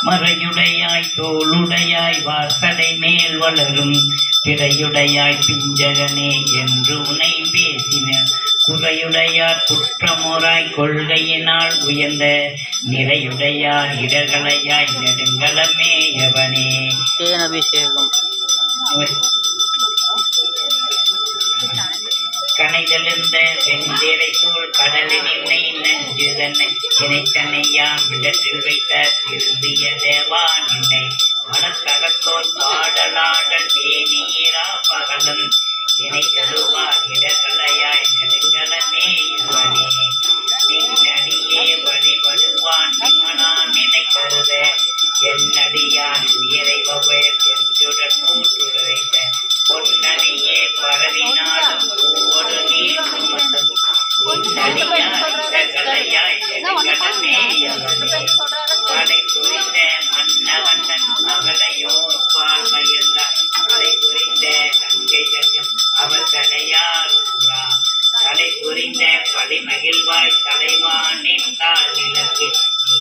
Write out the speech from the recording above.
மறையுடையாய் தோளுடையாய் வார்த்தடை மேல் வளரும் பிறையுடையாய் பிஞ்சகனே என்று உனை பேசின குறையுடையார் குற்றமுறாய் கொள்கையினால் உயர்ந்த நிறையுடையார் இடர்களையாய் நெடுங்கலமே எவனே. அபிஷேகம் கனைதெழுந்த வெண்திரை சூழ் கடலின் என்னை நஞ்சுதன்னை இணைத்தன்னையாம் இடத்தில் வைத்த திருந்திய தேவா நின்னை மனத்தகத்தோர் பாடலாடல் வேணீரா பகலும் இணை தருவார் இடர்களையாய் நெடுங்கலமே எவனே. நின்னடியே வழிபடுவான் நிமனான் நினை கருத என்னடியான் உயிரை வவையர் என்றுடன் கூட்டுரைத்த பொன்னடியே பரவினாலும் பூவோடு நீர் சுமந்தும் உன்னடியாய் இடர்களையாய் நெடுங்கலமே எவனே.